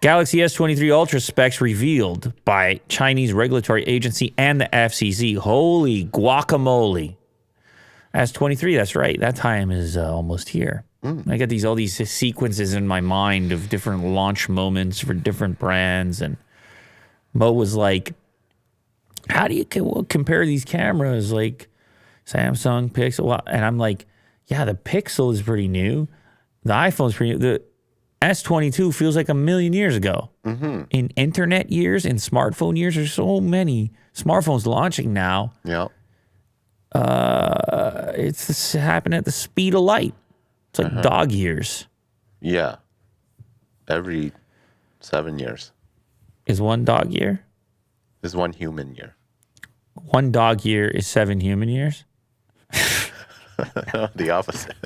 Galaxy S23 Ultra specs revealed by Chinese regulatory agency and the FCC. Holy guacamole. S23, that's right. That time is almost here. I got all these sequences in my mind of different launch moments for different brands. And Mo was like, how do you compare these cameras? Like Samsung, Pixel. And I'm like, yeah, the Pixel is pretty new. The iPhone's pretty new. The S22 feels like a million years ago. In internet years, in smartphone years, there's so many smartphones launching now. Yeah. It's happening at the speed of light. It's like dog years. Yeah. Every 7 years. Is one dog year? Is one human year. One dog year is 7 human years? The opposite.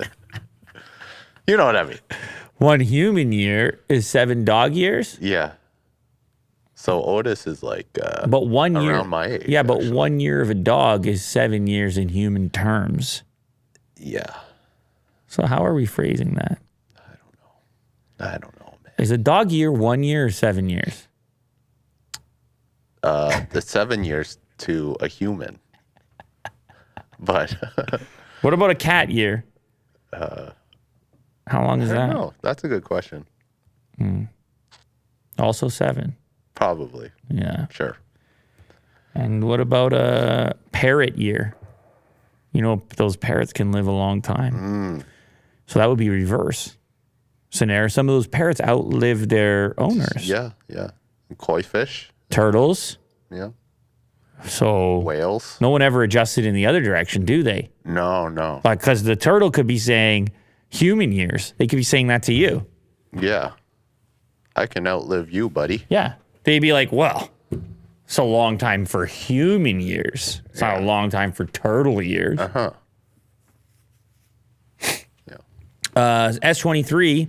You know what I mean. One human year is 7 dog years? Yeah. So Otis is like but 1 year, around my age. Yeah, but actually. 1 year of a dog is 7 years in human terms. Yeah. So how are we phrasing that? I don't know, man. Is a dog year 1 year or 7 years? The 7 years to a human. But What about a cat year? How long is I that? don't know. That's a good question. Also 7. Probably. Yeah. Sure. And what about a parrot year? You know, those parrots can live a long time. So that would be reverse scenario. Some of those parrots outlive their owners. Yeah, yeah. Koi fish. Turtles. Yeah. So Whales. no one ever adjusted in the other direction, do they? No. Like, because the turtle could be saying human years. They could be saying that to you. Yeah. I can outlive you, buddy. Yeah. They'd be like, well, it's a long time for human years. It's not a long time for turtle years. S23,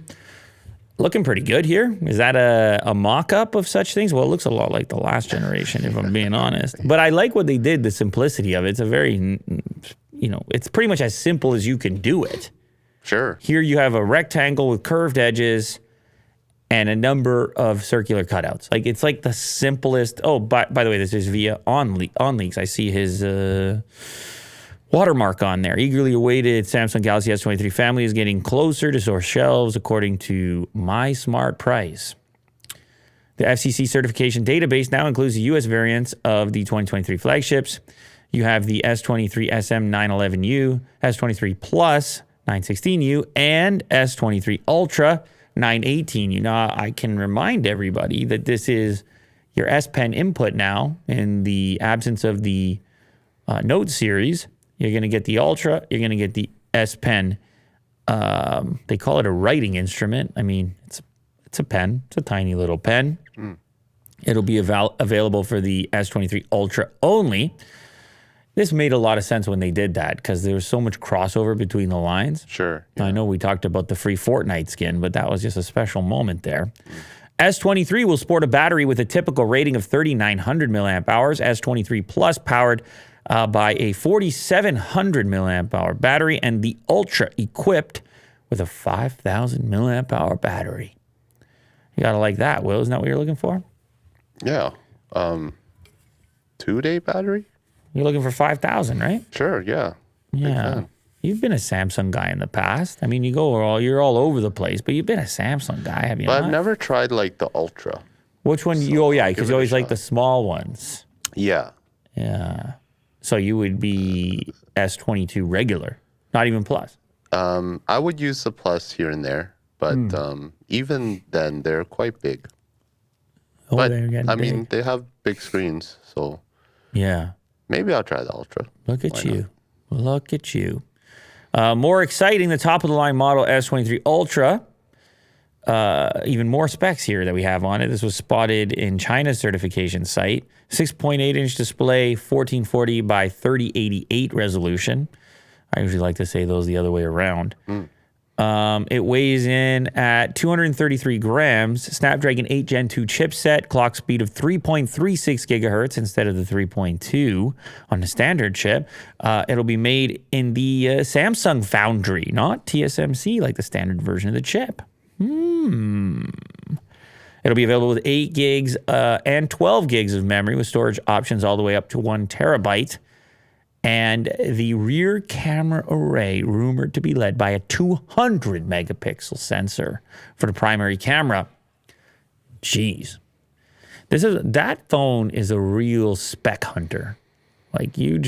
looking pretty good here. Is that a mock-up of such things? Well, it looks a lot like the last generation, if I'm being honest. But I like what they did, the simplicity of it. It's a very, it's pretty much as simple as you can do it. Sure. Here you have a rectangle with curved edges and a number of circular cutouts. Like, it's like the simplest. Oh, by the way, this is via OnLeaks. I see his watermark on there. Eagerly awaited Samsung Galaxy S23 family is getting closer to store shelves, according to My Smart Price. The FCC certification database now includes the U.S. variants of the 2023 flagships. You have the S23 SM911U, S23 Plus 916U, and S23 Ultra 918U. Now, I can remind everybody that this is your S Pen input now in the absence of the Note series. You're going to get the Ultra. You're going to get the S Pen. They call it a writing instrument. I mean, it's a pen. It's a tiny little pen. It'll be available for the S23 Ultra only. This made a lot of sense when they did that because there was so much crossover between the lines. Sure. Yeah. I know we talked about the free Fortnite skin, but that was just a special moment there. S23 will sport a battery with a typical rating of 3,900 milliamp hours. S23 Plus powered by a 4,700 milliamp hour battery, and the Ultra equipped with a 5,000 milliamp hour battery. You gotta like that, Will. Isn't that what you're looking for? Yeah. 2-day battery? You're looking for 5,000, right? Sure, yeah. Yeah. You've been a Samsung guy in the past. I mean, you're all over the place, but you've been a Samsung guy, have you not? But I've never tried like the Ultra. Which one? So because you always like the small ones. Yeah. Yeah. So you would be S22 regular, not even Plus. I would use the Plus here and there, but even then, they're quite big. Oh, but they're getting big. mean, they have big screens, so yeah. Maybe I'll try the Ultra. Look at you. Look at you. More exciting, the top-of-the-line model S23 Ultra. Even more specs here that we have on it. This was spotted in China's certification site. 6.8-inch display, 1440 by 3088 resolution. I usually like to say those the other way around. It weighs in at 233 grams, Snapdragon 8 Gen 2 chipset, clock speed of 3.36 gigahertz instead of the 3.2 on the standard chip. It'll be made in the Samsung Foundry, not TSMC like the standard version of the chip. It'll be available with 8 gigs and 12 gigs of memory with storage options all the way up to 1 terabyte. And the rear camera array rumored to be led by a 200 megapixel sensor for the primary camera. Jeez. That phone is a real spec hunter. Like you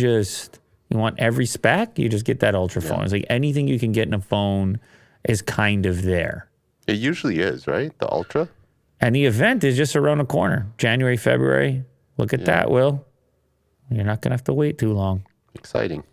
want every spec, you just get that Ultra phone. It's like anything you can get in a phone is kind of there. It usually is, right? The Ultra? And the event is just around the corner. January, February. Look at that, Will. You're not going to have to wait too long. Exciting.